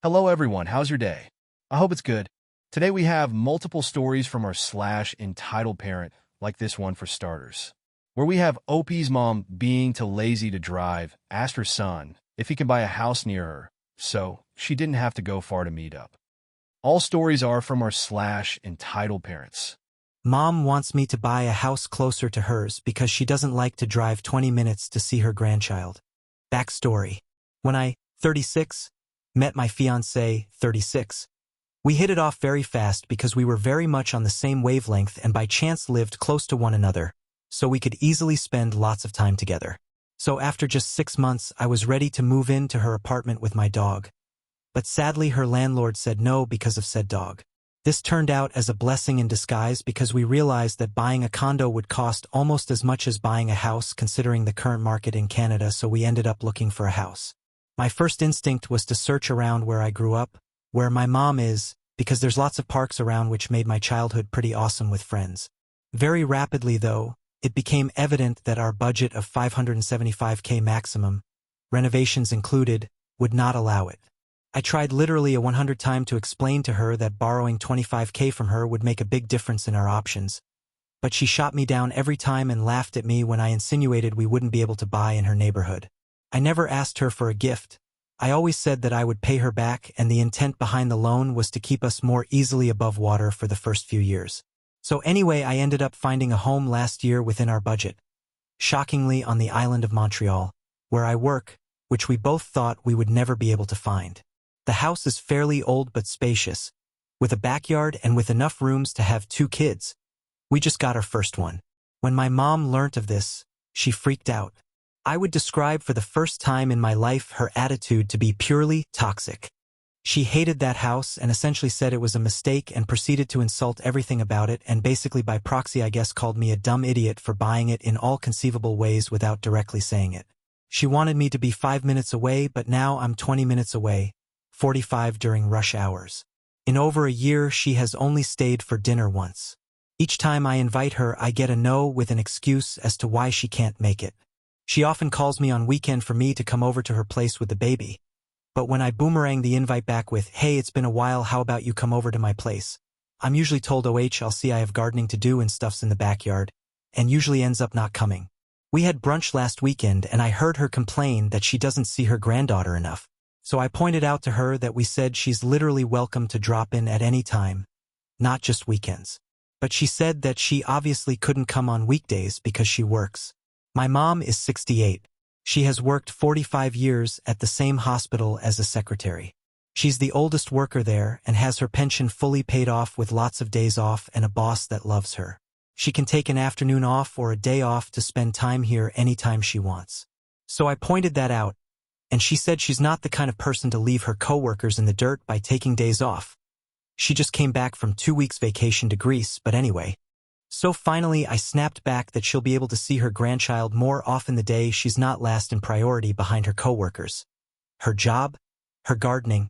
Hello everyone, how's your day? I hope it's good. Today we have multiple stories from our entitled parent, like this one for starters, where we have OP's mom being too lazy to drive, asked her son if he can buy a house near her, so she didn't have to go far to meet up. All stories are from our entitled parents. Mom wants me to buy a house closer to hers because she doesn't like to drive 20 minutes to see her grandchild. Backstory. When I, 36, met my fiancé, 36, we hit it off very fast because we were very much on the same wavelength and by chance lived close to one another, so we could easily spend lots of time together. So after just 6 months, I was ready to move into her apartment with my dog. But sadly, her landlord said no because of said dog. This turned out as a blessing in disguise because we realized that buying a condo would cost almost as much as buying a house considering the current market in Canada, so we ended up looking for a house. My first instinct was to search around where I grew up, where my mom is, because there's lots of parks around, which made my childhood pretty awesome with friends. Very rapidly, though, it became evident that our budget of $575K maximum, renovations included, would not allow it. I tried literally 100 times to explain to her that borrowing $25K from her would make a big difference in our options, but she shot me down every time and laughed at me when I insinuated we wouldn't be able to buy in her neighborhood. I never asked her for a gift. I always said that I would pay her back, and the intent behind the loan was to keep us more easily above water for the first few years. So anyway, I ended up finding a home last year within our budget. Shockingly, on the island of Montreal, where I work, which we both thought we would never be able to find. The house is fairly old but spacious, with a backyard and with enough rooms to have 2 kids. We just got our first one. When my mom learnt of this, she freaked out. I would describe for the first time in my life her attitude to be purely toxic. She hated that house and essentially said it was a mistake and proceeded to insult everything about it, and basically by proxy I guess called me a dumb idiot for buying it in all conceivable ways without directly saying it. She wanted me to be 5 minutes away, but now I'm 20 minutes away, 45 during rush hours. In over a year, she has only stayed for dinner once. Each time I invite her, I get a no with an excuse as to why she can't make it. She often calls me on weekend for me to come over to her place with the baby. But when I boomerang the invite back with, "Hey, it's been a while, how about you come over to my place?" I'm usually told, I'll see I have gardening to do and stuff's in the backyard, and usually ends up not coming. We had brunch last weekend and I heard her complain that she doesn't see her granddaughter enough. So I pointed out to her that we said she's literally welcome to drop in at any time, not just weekends. But she said that she obviously couldn't come on weekdays because she works. My mom is 68. She has worked 45 years at the same hospital as a secretary. She's the oldest worker there and has her pension fully paid off with lots of days off and a boss that loves her. She can take an afternoon off or a day off to spend time here anytime she wants. So I pointed that out, and she said she's not the kind of person to leave her coworkers in the dirt by taking days off. She just came back from 2 weeks vacation to Greece, but anyway. So finally I snapped back that she'll be able to see her grandchild more often the day she's not last in priority behind her coworkers. Her job, her gardening,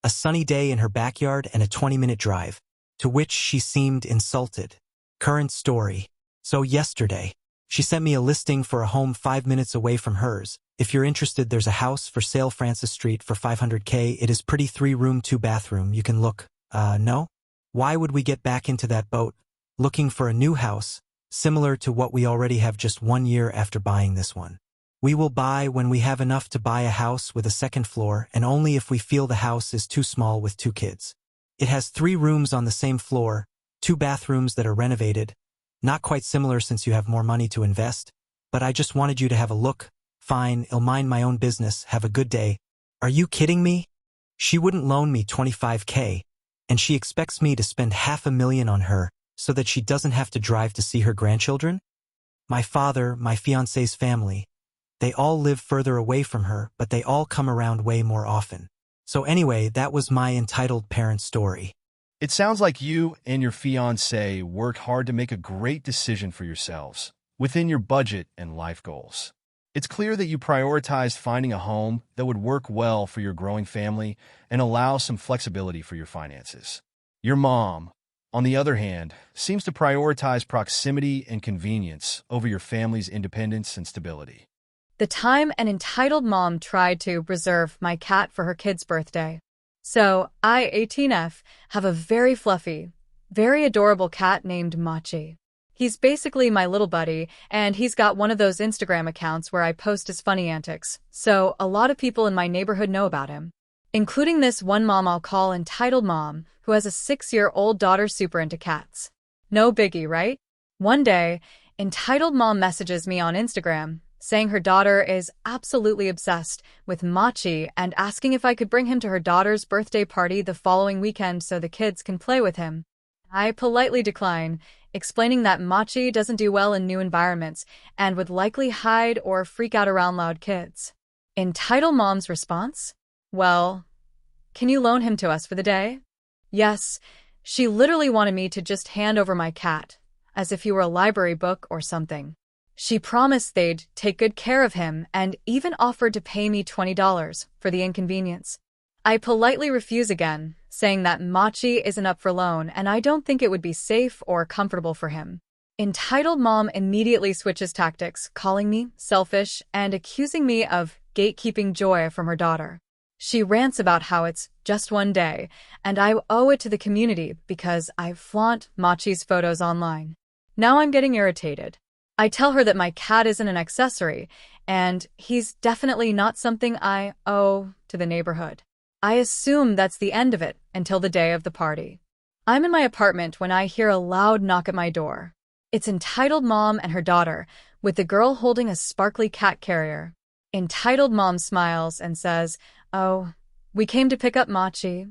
a sunny day in her backyard and a 20-minute drive, to which she seemed insulted. Current story. So yesterday, she sent me a listing for a home 5 minutes away from hers. If you're interested, there's a house for sale Francis Street for $500K. It is pretty 3-room, 2-bathroom. You can look. No? Why would we get back into that boat, looking for a new house, similar to what we already have just 1 year after buying this one? We will buy when we have enough to buy a house with a second floor, and only if we feel the house is too small with 2 kids. It has 3 rooms on the same floor, 2 bathrooms that are renovated. Not quite similar since you have more money to invest, but I just wanted you to have a look. Fine, I'll mind my own business. Have a good day. Are you kidding me? She wouldn't loan me $25K, and she expects me to spend $500,000 on her so that she doesn't have to drive to see her grandchildren? My father, my fiancé's family, they all live further away from her, but they all come around way more often. So anyway, that was my entitled parent story. It sounds like you and your fiancé worked hard to make a great decision for yourselves, within your budget and life goals. It's clear that you prioritized finding a home that would work well for your growing family and allow some flexibility for your finances. Your mom, on the other hand, seems to prioritize proximity and convenience over your family's independence and stability. The time an entitled mom tried to reserve my cat for her kid's birthday. So, I, 18F, have a very fluffy, very adorable cat named Machi. He's basically my little buddy, and he's got one of those Instagram accounts where I post his funny antics, so a lot of people in my neighborhood know about him. Including this one mom I'll call Entitled Mom, who has a 6-year-old daughter super into cats. No biggie, right? One day, Entitled Mom messages me on Instagram, saying her daughter is absolutely obsessed with Machi and asking if I could bring him to her daughter's birthday party the following weekend so the kids can play with him. I politely decline, explaining that Machi doesn't do well in new environments and would likely hide or freak out around loud kids. Entitled Mom's response? Well, can you loan him to us for the day? Yes, she literally wanted me to just hand over my cat, as if he were a library book or something. She promised they'd take good care of him and even offered to pay me $20 for the inconvenience. I politely refuse again, saying that Machi isn't up for loan and I don't think it would be safe or comfortable for him. Entitled Mom immediately switches tactics, calling me selfish and accusing me of gatekeeping joy from her daughter. She rants about how it's just one day, and I owe it to the community because I flaunt Machi's photos online. Now I'm getting irritated. I tell her that my cat isn't an accessory, and he's definitely not something I owe to the neighborhood. I assume that's the end of it until the day of the party. I'm in my apartment when I hear a loud knock at my door. It's Entitled Mom and her daughter, with the girl holding a sparkly cat carrier. Entitled Mom smiles and says, "Oh, we came to pick up Machi."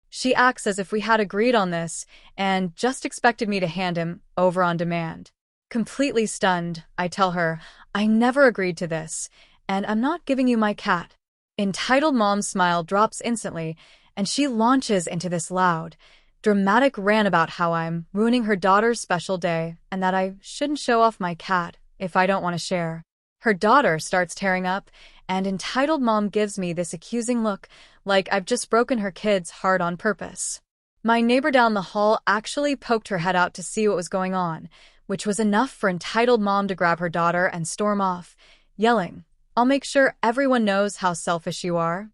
She acts as if we had agreed on this and just expected me to hand him over on demand. Completely stunned, I tell her, I never agreed to this, and I'm not giving you my cat. Entitled Mom's smile drops instantly, and she launches into this loud, dramatic rant about how I'm ruining her daughter's special day and that I shouldn't show off my cat if I don't want to share. Her daughter starts tearing up, and Entitled Mom gives me this accusing look, like I've just broken her kid's heart on purpose. My neighbor down the hall actually poked her head out to see what was going on, which was enough for Entitled Mom to grab her daughter and storm off, yelling, "I'll make sure everyone knows how selfish you are."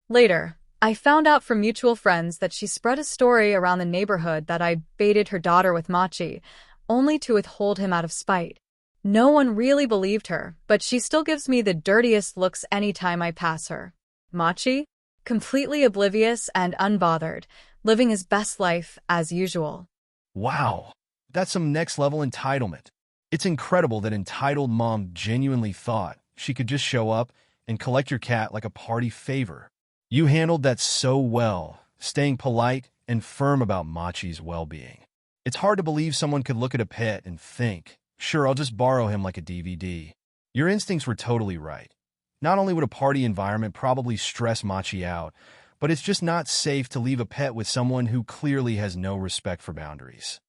Later, I found out from mutual friends that she spread a story around the neighborhood that I baited her daughter with Machi, only to withhold him out of spite. No one really believed her, but she still gives me the dirtiest looks anytime I pass her. Machi? Completely oblivious and unbothered, living his best life as usual. Wow, that's some next-level entitlement. It's incredible that Entitled Mom genuinely thought she could just show up and collect your cat like a party favor. You handled that so well, staying polite and firm about Machi's well-being. It's hard to believe someone could look at a pet and think, "Sure, I'll just borrow him like a DVD." Your instincts were totally right. Not only would a party environment probably stress Machi out, but it's just not safe to leave a pet with someone who clearly has no respect for boundaries.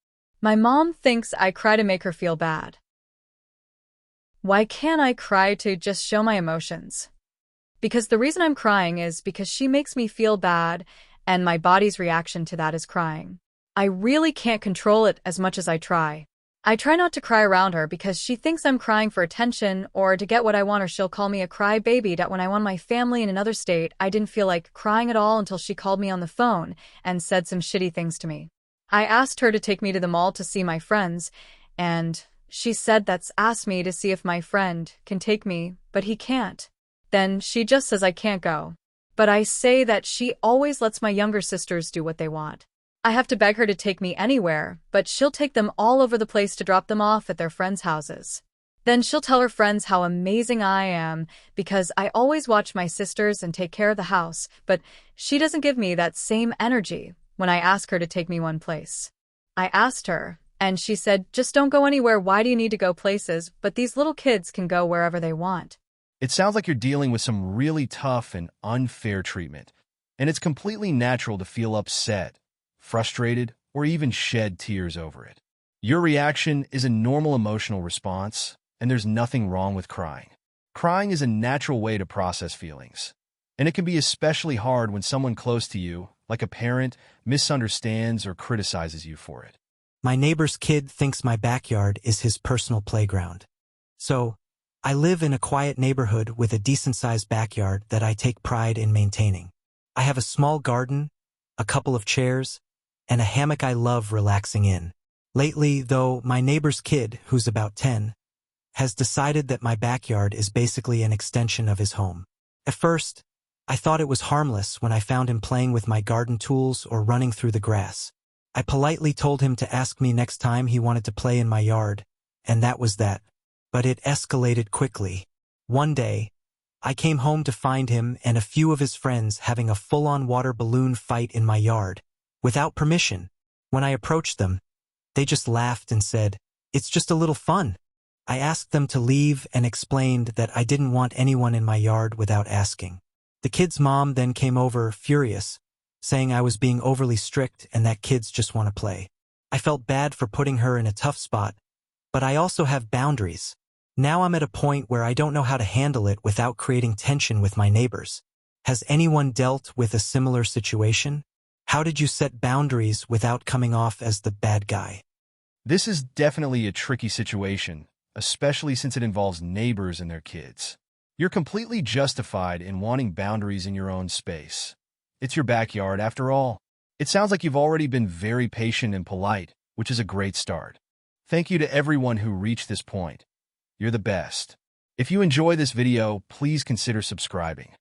My mom thinks I cry to make her feel bad. Why can't I cry to just show my emotions? Because the reason I'm crying is because she makes me feel bad, and my body's reaction to that is crying. I really can't control it as much as I try. I try not to cry around her because she thinks I'm crying for attention or to get what I want, or she'll call me a cry baby. That when I want my family in another state, I didn't feel like crying at all until she called me on the phone and said some shitty things to me. I asked her to take me to the mall to see my friends, and she said that's asked me to see if my friend can take me, but he can't. Then she just says I can't go. But I say that she always lets my younger sisters do what they want. I have to beg her to take me anywhere, but she'll take them all over the place to drop them off at their friends' houses. Then she'll tell her friends how amazing I am because I always watch my sisters and take care of the house, but she doesn't give me that same energy when I ask her to take me one place. I asked her, and she said, "Just don't go anywhere. Why do you need to go places? But these little kids can go wherever they want." It sounds like you're dealing with some really tough and unfair treatment, and it's completely natural to feel upset, frustrated, or even shed tears over it. Your reaction is a normal emotional response, and there's nothing wrong with crying. Crying is a natural way to process feelings, and it can be especially hard when someone close to you, like a parent, misunderstands or criticizes you for it. My neighbor's kid thinks my backyard is his personal playground. So, I live in a quiet neighborhood with a decent-sized backyard that I take pride in maintaining. I have a small garden, a couple of chairs, and a hammock I love relaxing in. Lately, though, my neighbor's kid, who's about 10, has decided that my backyard is basically an extension of his home. At first, I thought it was harmless when I found him playing with my garden tools or running through the grass. I politely told him to ask me next time he wanted to play in my yard, and that was that. But it escalated quickly. One day, I came home to find him and a few of his friends having a full-on water balloon fight in my yard, without permission. When I approached them, they just laughed and said, "It's just a little fun." I asked them to leave and explained that I didn't want anyone in my yard without asking. The kid's mom then came over, furious, saying I was being overly strict and that kids just want to play. I felt bad for putting her in a tough spot, but I also have boundaries. Now I'm at a point where I don't know how to handle it without creating tension with my neighbors. Has anyone dealt with a similar situation? How did you set boundaries without coming off as the bad guy? This is definitely a tricky situation, especially since it involves neighbors and their kids. You're completely justified in wanting boundaries in your own space. It's your backyard, after all. It sounds like you've already been very patient and polite, which is a great start. Thank you to everyone who reached this point. You're the best. If you enjoy this video, please consider subscribing.